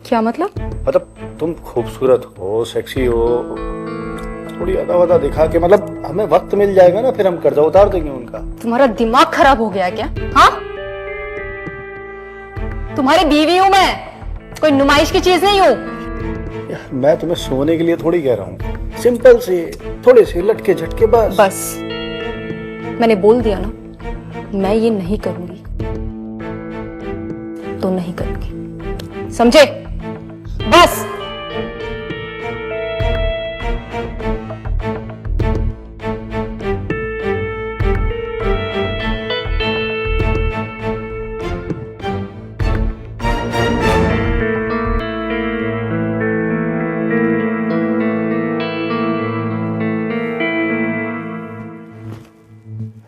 क्या मतलब? मतलब तुम खूबसूरत हो, सेक्सी हो, थोड़ी अदा वदा दिखा के, मतलब हमें वक्त मिल जाएगा ना, फिर हम कर्जा उतार देंगे उनका। तुम्हारा दिमाग खराब हो गया है क्या? हाँ, तुम्हारी बीवी हूं मैं, कोई नुमाइश की चीज नहीं हूं। यार मैं तुम्हें सोने के लिए थोड़ी कह रहा हूँ, सिंपल से थोड़े से लटके झटके बस। बस मैंने बोल दिया ना, मैं ये नहीं करूंगी तो नहीं करूंगी, समझे? बस।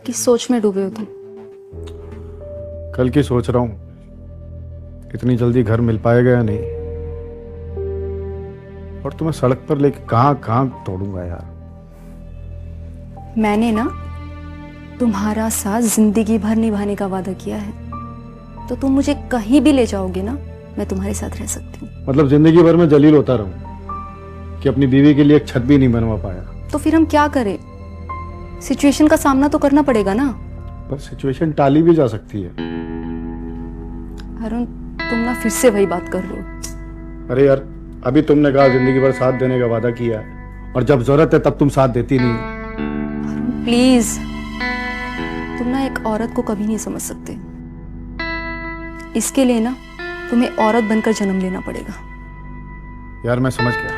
किस सोच में डूबे हो तुम? कल की सोच रहा हूँ, इतनी जल्दी घर मिल पाएगा या नहीं, और तुम्हें सड़क पर लेके कहां कहां तोड़ूंगा यार। मैंने ना तुम्हारा साथ जिंदगी भर निभाने का वादा किया है, तो तुम मुझे कहीं भी ले जाओगे ना, मैं तुम्हारे साथ रह सकती हूँ। मतलब जिंदगी भर में जलील होता रहूं कि अपनी बीवी के लिए एक छत भी नहीं बनवा पाया। तो फिर हम क्या करें? सिचुएशन का सामना तो करना पड़ेगा ना। पर सिचुएशन टाली भी जा सकती है। अरुण, तुम ना फिर से वही बात कर रहे हो। अरे यार, अभी तुमने कहा जिंदगी भर साथ देने का वादा किया है, और जब जरूरत है तब तुम साथ देती नहीं। अरुण प्लीज, तुम ना एक औरत को कभी नहीं समझ सकते। इसके लिए ना तुम्हें औरत बनकर जन्म लेना पड़ेगा। यार मैं समझ गया,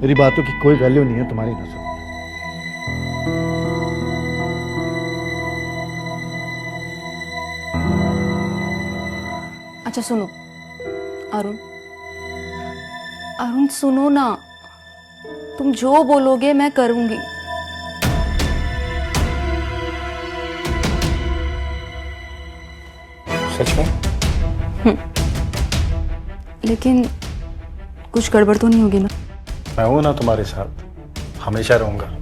मेरी बातों की कोई वैल्यू नहीं है तुम्हारी नजर में। अच्छा सुनो अरुण, अरुण सुनो ना, तुम जो बोलोगे मैं करूंगी। सच में? लेकिन कुछ गड़बड़ तो नहीं होगी ना? मैं हूं ना तुम्हारे साथ, हमेशा रहूंगा।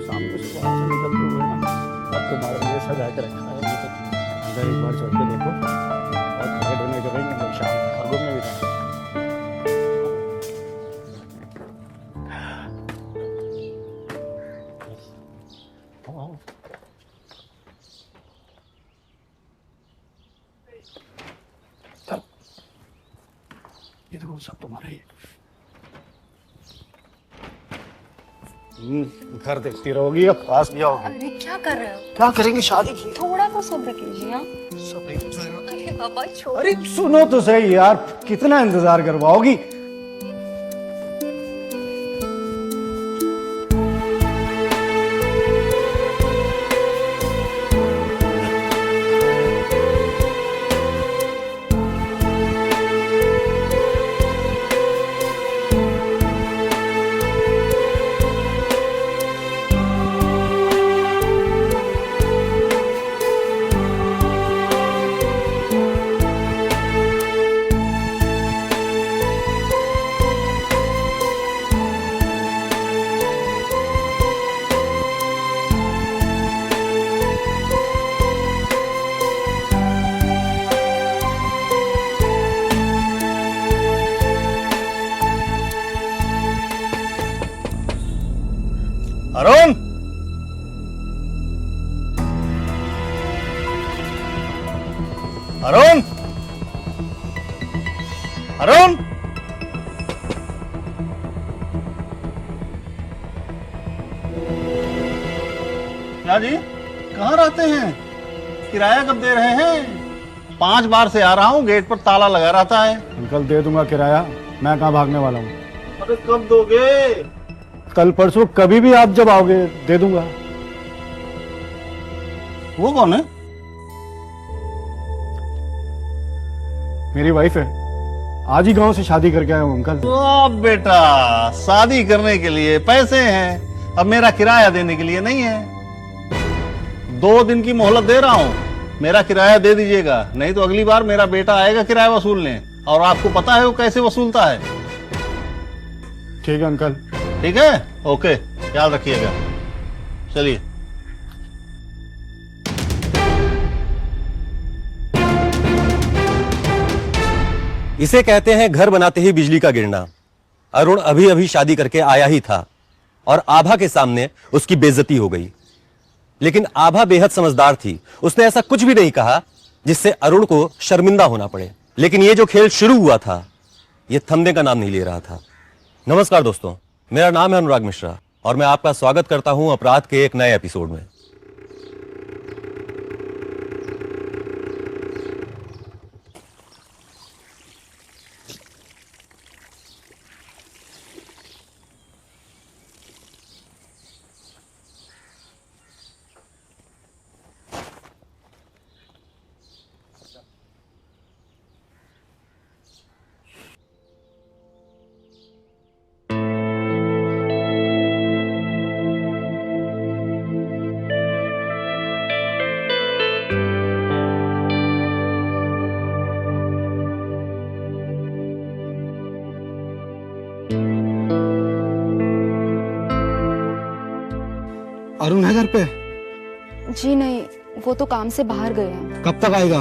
सामने से वहां से निकलते हुए ना, अब तुम्हारे लिए सजा के रखा है। अंदर एक बार चल के देखो, और खड़े ढोने करेंगे हम लोग शाम को, और घूमने भी जाएंगे। चल, ये देखो सब तुम्हारा ही है। घर देखती रहोगी, अब पास भी आओगी। अरे क्या कर रहे हो? क्या करेंगे, शादी की? थोड़ा तो सब्र कीजिए। अरे बाबा छोड़। अरे सुनो तो सही यार, कितना इंतजार करवाओगी? अरुण, अरुण, अरुण, क्या जी, कहाँ रहते हैं? किराया कब दे रहे हैं? 5 बार से आ रहा हूँ, गेट पर ताला लगा रहता है। अंकल दे दूंगा किराया, मैं कहाँ भागने वाला हूँ। अरे कब दोगे? कल परसों कभी भी आप जब आओगे दे दूंगा। वो कौन है? मेरी वाइफ है, आज ही गांव से शादी करके आया हूँ अंकल। वाह बेटा, शादी करने के लिए पैसे हैं, अब मेरा किराया देने के लिए नहीं है। 2 दिन की मोहलत दे रहा हूँ, मेरा किराया दे दीजिएगा, नहीं तो अगली बार मेरा बेटा आएगा किराया वसूलने, और आपको पता है वो कैसे वसूलता है। ठीक है अंकल। ठीक है, ओके, ख्याल रखिएगा। चलिए। इसे कहते हैं घर बनाते ही बिजली का गिरना। अरुण अभी अभी शादी करके आया ही था और आभा के सामने उसकी बेइज्जती हो गई। लेकिन आभा बेहद समझदार थी, उसने ऐसा कुछ भी नहीं कहा जिससे अरुण को शर्मिंदा होना पड़े। लेकिन यह जो खेल शुरू हुआ था, यह थमने का नाम नहीं ले रहा था। नमस्कार दोस्तों, मेरा नाम है अनुराग मिश्रा और मैं आपका स्वागत करता हूं अपराध के एक नए एपिसोड में। अरुण है घर पे? जी नहीं, वो तो काम से बाहर गए हैं। कब तक आएगा?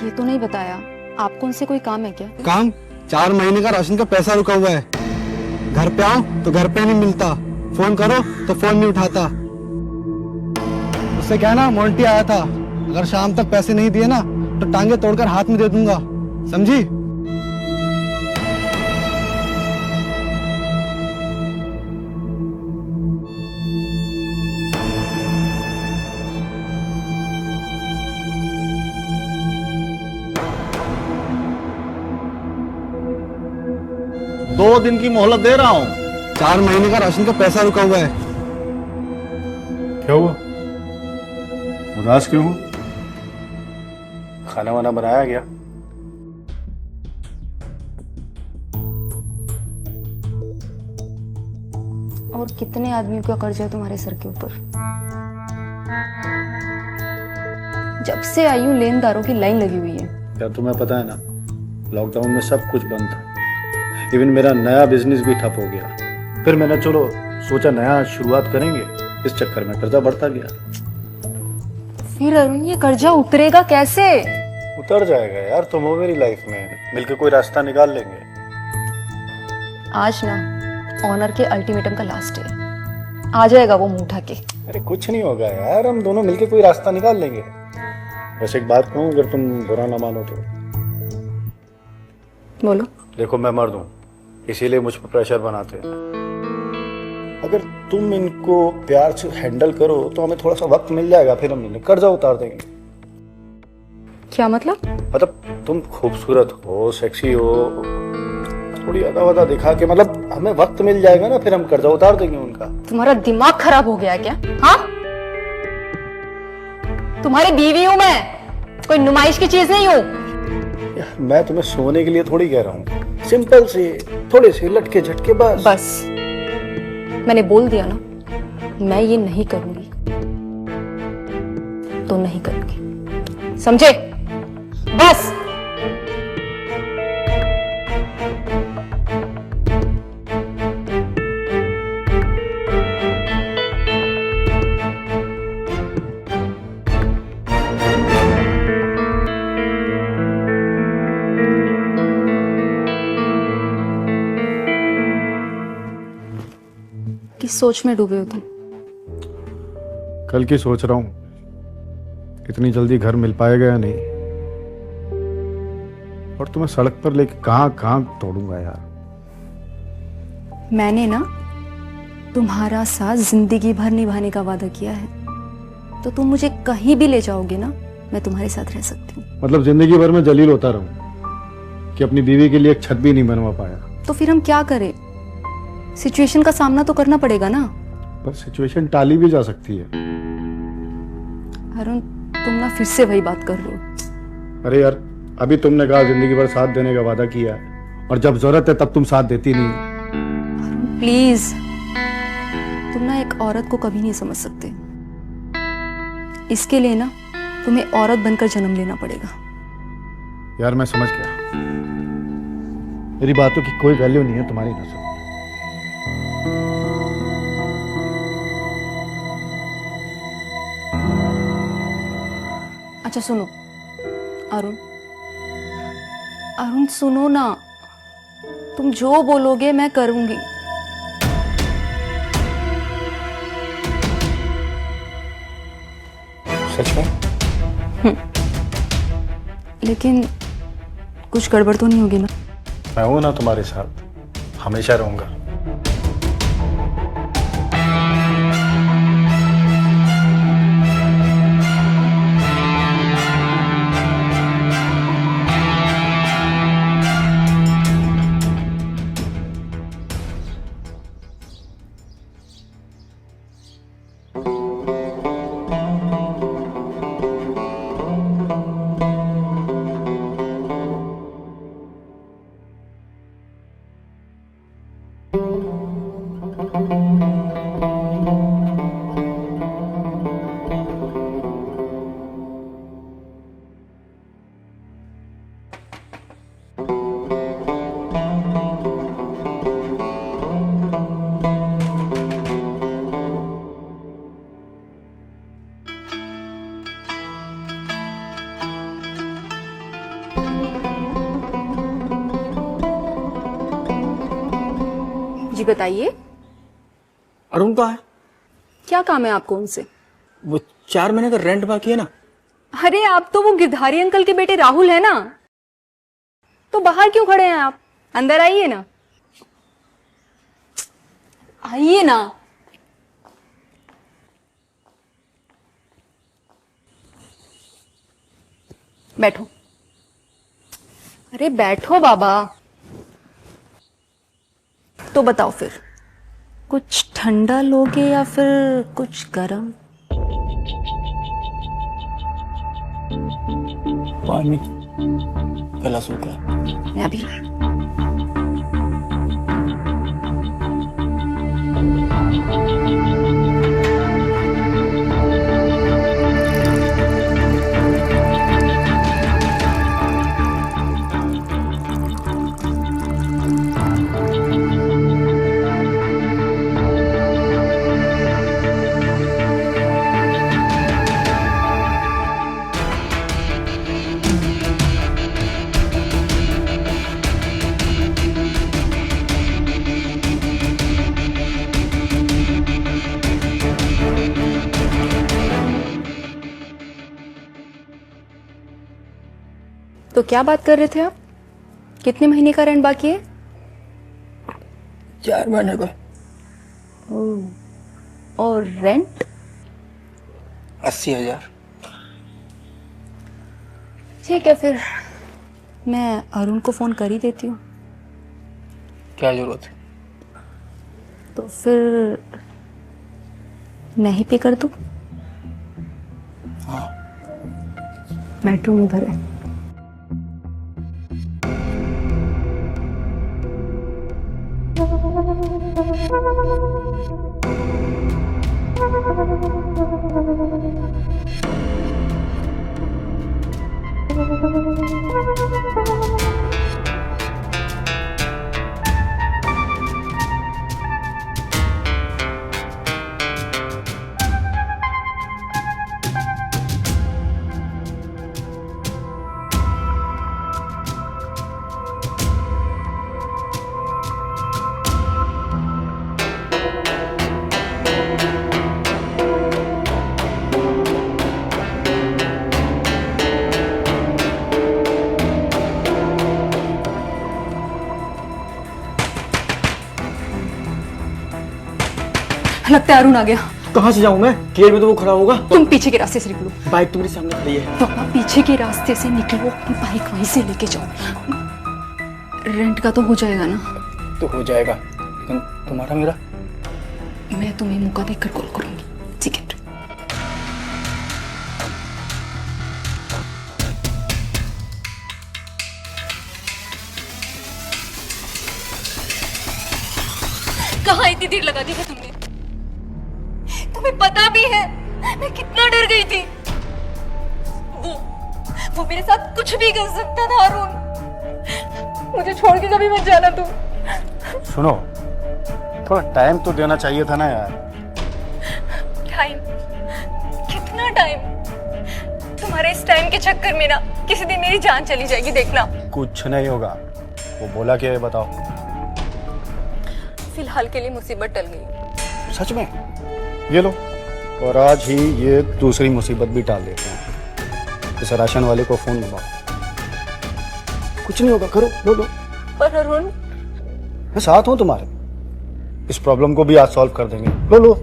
ये तो नहीं बताया। आपको उनसे कोई काम है क्या? काम? 4 महीने का राशन का पैसा रुका हुआ है। घर पे आओ तो घर पे नहीं मिलता, फोन करो तो फोन नहीं उठाता। उससे कहना मोंटी आया था, अगर शाम तक पैसे नहीं दिए ना तो टांगे तोड़कर हाथ में दे दूंगा, समझी? दो दिन की मोहलत दे रहा हूं। 4 महीने का राशन का पैसा रुका हुआ है। क्या हुआ? उदास क्यों हो? खाना वाना बनाया गया? और कितने आदमियों का कर्जा है तुम्हारे सर के ऊपर? जब से आई हूँ लेनदारों की लाइन लगी हुई है। क्या तुम्हें पता है ना, लॉकडाउन में सब कुछ बंद था, इवन मेरा नया बिजनेस भी ठप हो गया। फिर मैंने चलो सोचा नया शुरुआत करेंगे, इस चक्कर में कर्जा बढ़ता गया। फिर अरुण ये कर्जा उतरेगा कैसे? उतर जाएगा यार, तुम हो मेरी लाइफ में, मिलके कोई रास्ता निकाल लेंगे। आज ना ऑनर के अल्टीमेटम का लास्ट है, आ जाएगा वो मुंह उठा के। अरे कुछ नहीं होगा यार, हम दोनों मिलके कोई रास्ता निकाल लेंगे। वैसे एक बात कहूँ, अगर तुम बुरा ना मानो तो। बोलो। देखो मैं मर्द हूँ, इसीलिए मुझ पर प्रेशर बनाते हैं। अगर तुम इनको प्यार से हैंडल करो तो हमें थोड़ा सा वक्त मिल जाएगा, फिर हम इन्हें कर्जा उतार देंगे। क्या मतलब? मतलब तुम खूबसूरत हो, सेक्सी हो, थोड़ी अदा वदा दिखा के, मतलब हमें वक्त मिल जाएगा ना, फिर हम कर्जा उतार देंगे उनका। तुम्हारा दिमाग खराब हो गया क्या? हाँ, तुम्हारी बीवी हूं मैं, कोई नुमाइश की चीज नहीं हूं। यार मैं तुम्हें सोने के लिए थोड़ी कह रहा हूँ, सिंपल से थोड़े से लटके झटके बस। मैंने बोल दिया ना, मैं ये नहीं करूंगी तो नहीं करूंगी, समझे? बस। किस सोच में डूबे हो तुम? कल की सोच रहा हूँ, इतनी जल्दी घर मिल पाएगा या नहीं, और तुम्हें सड़क पर लेके कहां कहां तोड़ूंगा यार। मैंने ना तुम्हारा साथ जिंदगी भर निभाने का वादा किया है, तो तुम मुझे कहीं भी ले जाओगे ना, मैं तुम्हारे साथ रह सकती हूँ। मतलब जिंदगी भर में जलील होता रहूं कि अपनी बीवी के लिए एक छत भी नहीं बनवा पाया। तो फिर हम क्या करें? सिचुएशन का सामना तो करना पड़ेगा ना। पर सिचुएशन टाली भी जा सकती है। अरुण, तुम ना फिर से वही बात कर रहे हो। अरे यार, अभी तुमने कहा जिंदगी भर साथ देने का वादा किया है, और जब जरूरत है तब तुम साथ देती नहीं। अरुण प्लीज, तुम ना एक औरत को कभी नहीं समझ सकते। इसके लिए ना तुम्हें औरत बनकर जन्म लेना पड़ेगा। यार मैं समझ गया, मेरी बातों की कोई वैल्यू नहीं है तुम्हारी नजर में। अच्छा सुनो अरुण, अरुण सुनो ना, तुम जो बोलोगे मैं करूंगी। सच में? लेकिन कुछ गड़बड़ तो नहीं होगी ना? मैं हूं ना तुम्हारे साथ, हमेशा रहूंगा। जी बताइए, अरुण कहाँ है? क्या काम है आपको उनसे? वो 4 महीने का रेंट बाकी है ना। अरे आप तो वो गिरधारी अंकल के बेटे राहुल है ना, तो बाहर क्यों खड़े हैं आप? अंदर आइए ना, आइए ना। बैठो, अरे बैठो बाबा। तो बताओ फिर, कुछ ठंडा लोगे या फिर कुछ गरम? पानी गला सूखा। मैं अभी तो क्या बात कर रहे थे आप? कितने महीने का रेंट बाकी है? 4 महीने का। और रेंट? 80,000। ठीक है, फिर मैं अरुण को फोन कर ही देती हूँ। क्या जरूरत है? तो फिर मैं ही पे कर दूँ? हाँ। बेडरूम उधर है। लगता है अरुण आ गया। कहाँ से जाऊँ मैं? गेट में तो वो खड़ा होगा। तुम पीछे के रास्ते से निकलो। बाइक तो मेरे सामने खड़ी है। तो अपना पीछे के रास्ते से निकलो, अपनी बाइक वहीं से लेके जाओ। रेंट का तो हो जाएगा ना? तो हो जाएगा, लेकिन तुम्हारा मेरा? मैं तुम्हें मौका देखकर कॉल करूंगी। ठीक है। कहाँ इतनी देर लगा दी है तुमने? तुम्हें पता भी है मैं कितना डर गई थी। वो मेरे साथ कुछ भी कर सकता था अरुण। मुझे छोड़ के कभी मत जाना तू। सुनो, थोड़ा टाइम तो देना चाहिए था ना यार। टाइम? कितना टाइम? तुम्हारे इस टाइम के चक्कर में ना किसी दिन मेरी जान चली जाएगी, देखना। कुछ नहीं होगा। वो बोला क्या है बताओ। फिलहाल के लिए मुसीबत टल गई। सच में? ये लो, और आज ही ये दूसरी मुसीबत भी टाल देते हैं। इस राशन वाले को फोन लगाओ। कुछ नहीं होगा, करो, लो लो। पर अरुण, मैं साथ हूं तुम्हारे। इस प्रॉब्लम को भी आज सॉल्व कर देंगे। लो लो,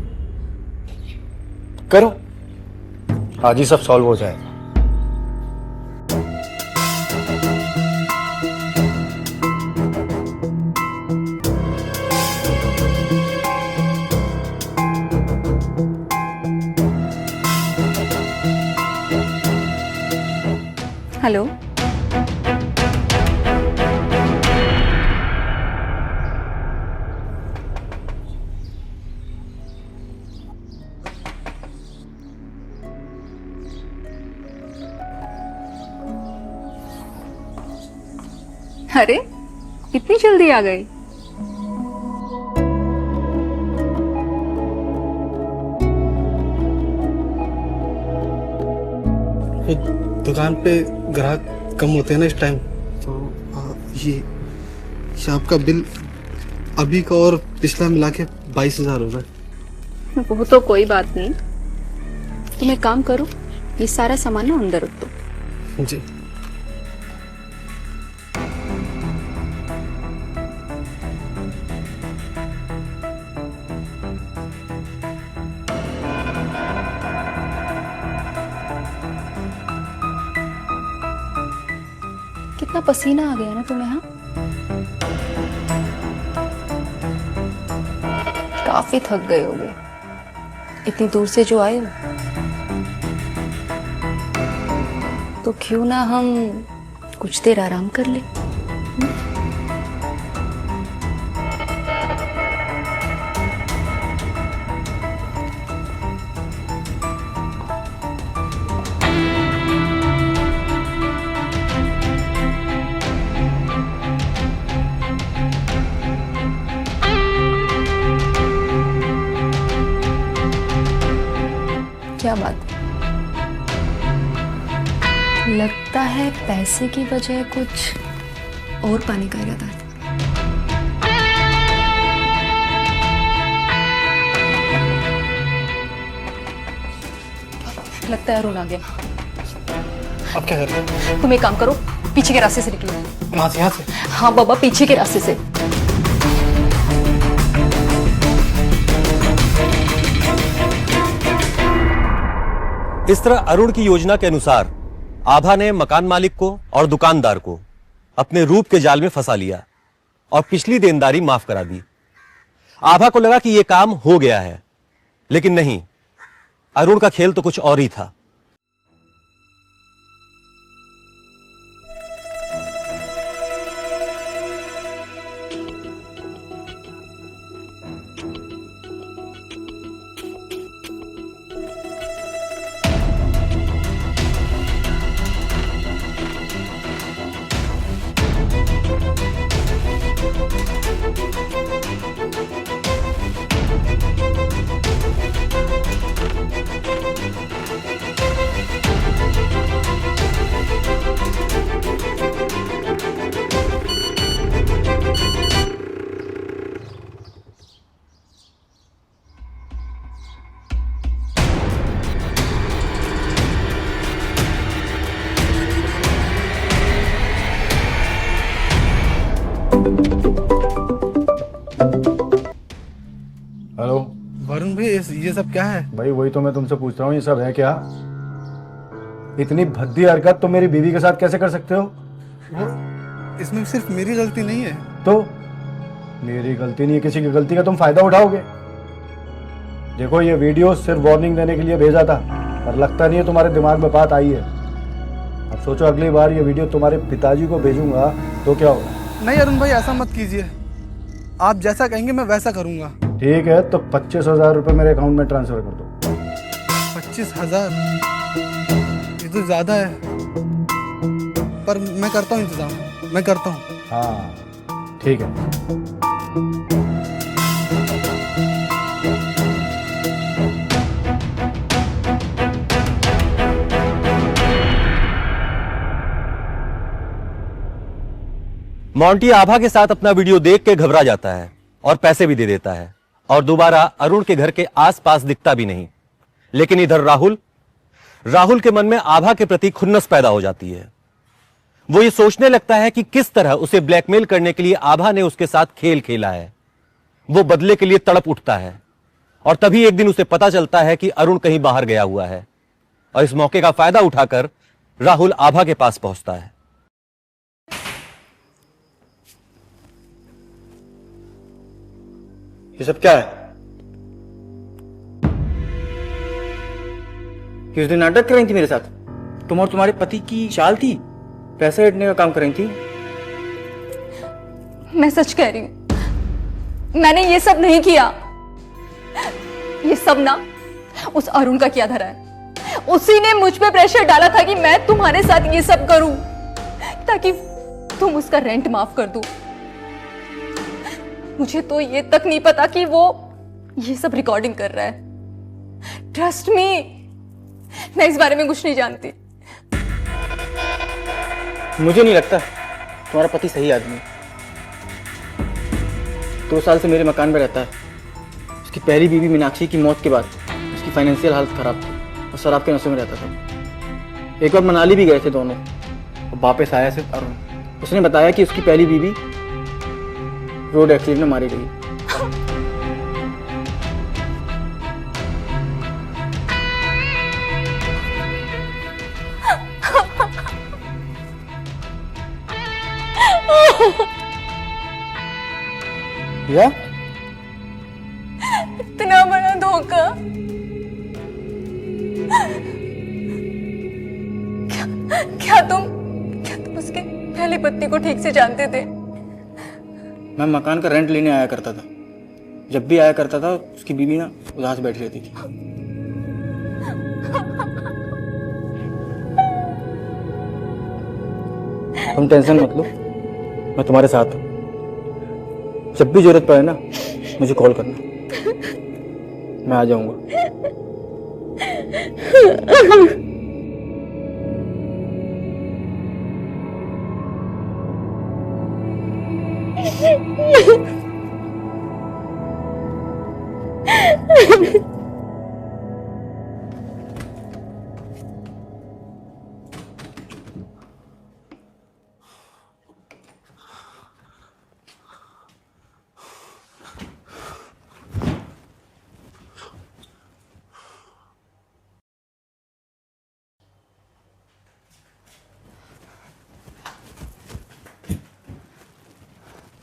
करो, आज ही सब सॉल्व हो जाएगा। हेलो। अरे, इतनी जल्दी आ गई? दुकान पे ग्राहक कम होते हैं ना इस टाइम, तो ये आपका बिल अभी का और पिछला मिला के 22,000 हो गए। वो तो कोई बात नहीं, तुम एक काम करो, ये सारा सामान ना अंदर रख दो। जी। कितना पसीना आ गया ना तुम्हें? हाँ, काफी थक गए होगे इतनी दूर से जो आए हो। तो क्यों ना हम कुछ देर आराम कर ले। क्या बात? लगता है पैसे की बजाय कुछ और पाने का इरादा है। लगता है अरुण आ गया। अब क्या करें? तुम एक काम करो, पीछे के रास्ते से निकलो। यहाँ से? हाँ बाबा, पीछे के रास्ते से। इस तरह अरुण की योजना के अनुसार आभा ने मकान मालिक को और दुकानदार को अपने रूप के जाल में फंसा लिया और पिछली देनदारी माफ करा दी। आभा को लगा कि यह काम हो गया है, लेकिन नहीं, अरुण का खेल तो कुछ और ही था। हेलो वरुण भाई, ये सब क्या है? भाई, वही तो मैं तुमसे पूछ रहा हूँ, ये सब है क्या? इतनी भद्दी हरकत तो मेरी बीवी के साथ कैसे कर सकते हो? वो इसमें सिर्फ मेरी गलती नहीं है। तो मेरी गलती नहीं है, किसी की गलती का तुम फायदा उठाओगे? देखो, ये वीडियो सिर्फ वार्निंग देने के लिए भेजा था, पर लगता नहीं है तुम्हारे दिमाग में बात आई है। अब सोचो, अगली बार ये वीडियो तुम्हारे पिताजी को भेजूंगा तो क्या होगा? नहीं अरुण भाई, ऐसा मत कीजिए। आप जैसा कहेंगे मैं वैसा करूंगा। ठीक है, तो 25,000 रुपये मेरे अकाउंट में ट्रांसफर कर दो। 25,000? ये तो ज्यादा है। पर मैं करता हूँ इंतजाम, मैं करता हूँ। हाँ ठीक है। मोंटी आभा के साथ अपना वीडियो देख के घबरा जाता है और पैसे भी दे देता है और दोबारा अरुण के घर के आसपास दिखता भी नहीं। लेकिन इधर राहुल के मन में आभा के प्रति खुन्नस पैदा हो जाती है। वो ये सोचने लगता है कि किस तरह उसे ब्लैकमेल करने के लिए आभा ने उसके साथ खेल खेला है। वो बदले के लिए तड़प उठता है और तभी एक दिन उसे पता चलता है कि अरुण कहीं बाहर गया हुआ है और इस मौके का फायदा उठाकर राहुल आभा के पास पहुंचता है। ये सब क्या है? किस दिन नाटक कर रही थी मेरे साथ? तुम और तुम्हारे पति की चाल थी, पैसे ऐंठने का काम कर रही थी। मैं सच कह रही हूं, मैंने ये सब नहीं किया। ये सब ना उस अरुण का किया धरा है। उसी ने मुझ पे प्रेशर डाला था कि मैं तुम्हारे साथ ये सब करूं ताकि तुम उसका रेंट माफ कर दो। मुझे तो ये तक नहीं पता कि वो ये सब रिकॉर्डिंग कर रहा है। ट्रस्ट मी, मैं इस बारे में कुछ नहीं जानती। मुझे नहीं लगता तुम्हारा पति सही आदमी है। 2 साल से मेरे मकान में रहता है। उसकी पहली बीवी मीनाक्षी की मौत के बाद उसकी फाइनेंशियल हालत खराब थी और शराब के नशे में रहता था। एक बार मनाली भी गए थे दोनों और वापस आया सिर्फ अरुण। उसने बताया कि उसकी पहली बीवी रोड एक्सीडेंट में मारी गई। या? इतना बड़ा धोखा। क्या तुम उसके पहली पत्नी को ठीक से जानते थे? मैं मकान का रेंट लेने आया करता था। जब भी आया करता था उसकी बीवी ना उदास बैठी रहती थी। तुम टेंशन मत लो, मैं तुम्हारे साथ हूं। जब भी जरूरत पड़े ना मुझे कॉल करना, मैं आ जाऊंगा।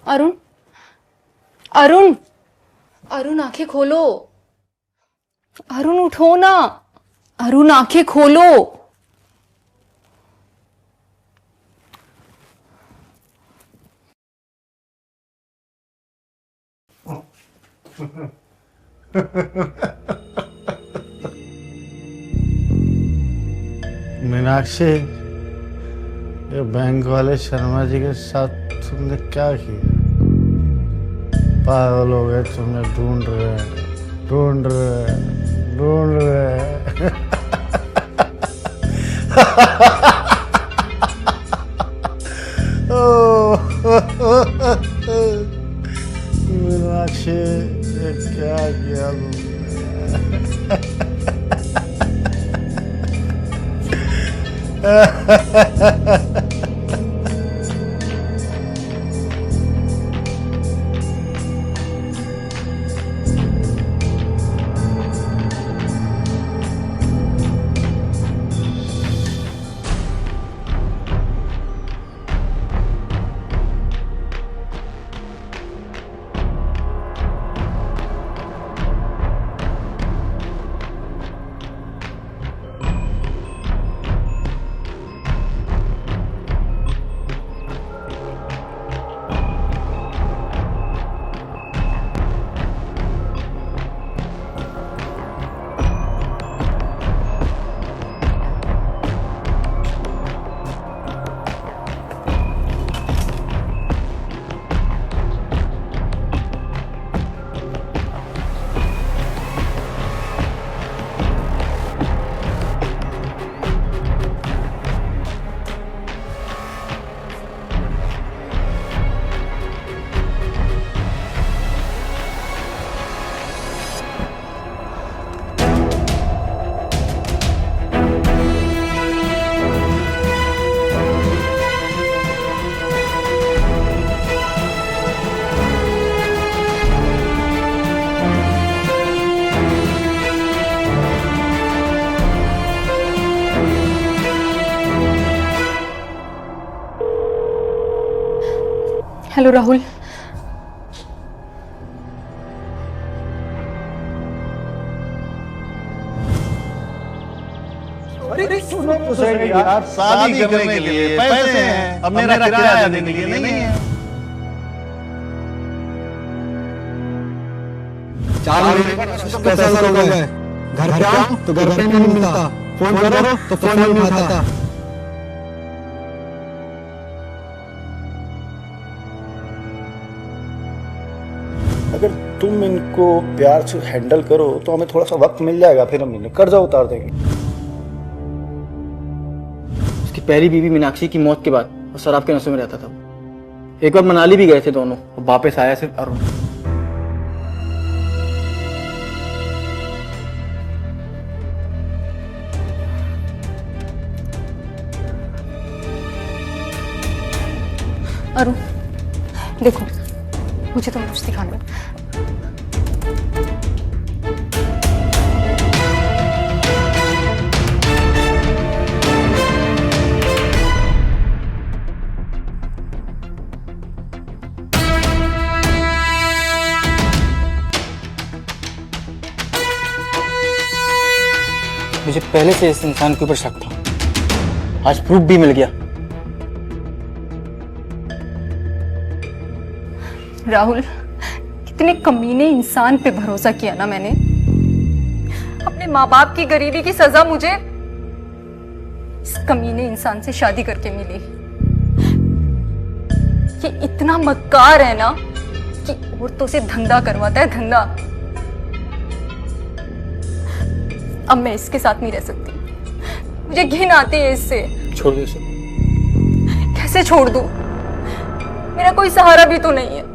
अरुण, अरुण, अरुण आंखें खोलो। अरुण उठो ना। अरुण आंखें खोलो। मीनाक्षी, ये बैंक वाले शर्मा जी के साथ तुमने क्या किया? पागल हो गए, तुम्हें ढूंढ रहे। मीनाक्षी, ये क्या किया तुमने? हेलो राहुल। यार शादी करने के लिए पैसे हैं, अब मेरा किराया देने के लिए नहीं है। 4 महीने का पैसा हो गया, घर पे आओ तो घर पे नहीं मिलता, फोन करो तो फोन नहीं उठाता। अगर तुम इनको प्यार से हैंडल करो तो हमें थोड़ा सा वक्त मिल जाएगा, फिर हम इन्हें कर्जा उतार देंगे। उसकी पहली बीवी मीनाक्षी की मौत के बाद वो शराब के नशे में रहता था। एक बार मनाली भी गए थे दोनों, और वापस आया सिर्फ अरुण। अरुण देखो, मुझे तो कुछ दिखाना है। मुझे पहले से इस इंसान के ऊपर शक था, आज प्रूफ भी मिल गया। राहुल, कितने कमीने इंसान पे भरोसा किया ना मैंने। अपने माँ बाप की गरीबी की सजा मुझे इस कमीने इंसान से शादी करके मिली। ये इतना मक्कार है ना कि औरतों से धंधा करवाता है, धंधा। अब मैं इसके साथ नहीं रह सकती, मुझे घिन आती है इससे। छोड़ दो इसे। कैसे छोड़ दूं? मेरा कोई सहारा भी तो नहीं है।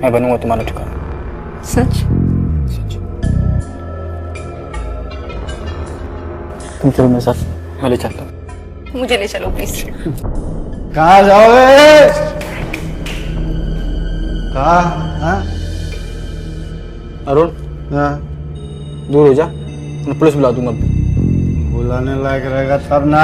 मैं बनूंगा तुम्हारा ठिकाना। सच? सच। तुम चलो मेरे साथ, मैं ले चलता हूँ। मुझे ले चलो प्लीज। कहाँ जाओगे? कहाँ? हाँ? अरुण हाँ? दूर हो जा, मैं पुलिस बुला दूंगा। बुलाने लायक रहेगा तब ना।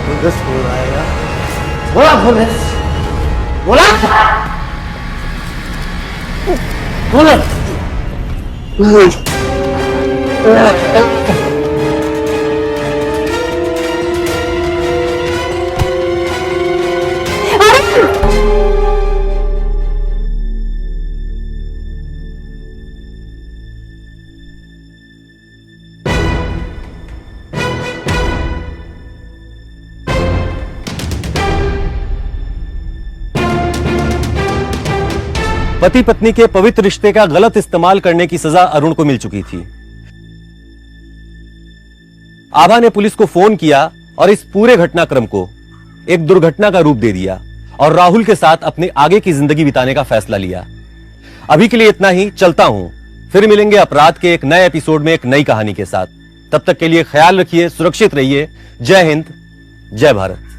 पुलिस बुलाएगा? बोला पुलिस, बोला पति पत्नी के पवित्र रिश्ते का गलत इस्तेमाल करने की सजा अरुण को मिल चुकी थी। आभा ने पुलिस को फोन किया और इस पूरे घटनाक्रम को एक दुर्घटना का रूप दे दिया और राहुल के साथ अपने आगे की जिंदगी बिताने का फैसला लिया। अभी के लिए इतना ही, चलता हूं। फिर मिलेंगे अपराध के एक नए एपिसोड में एक नई कहानी के साथ। तब तक के लिए ख्याल रखिए, सुरक्षित रहिए। जय हिंद, जय भारत।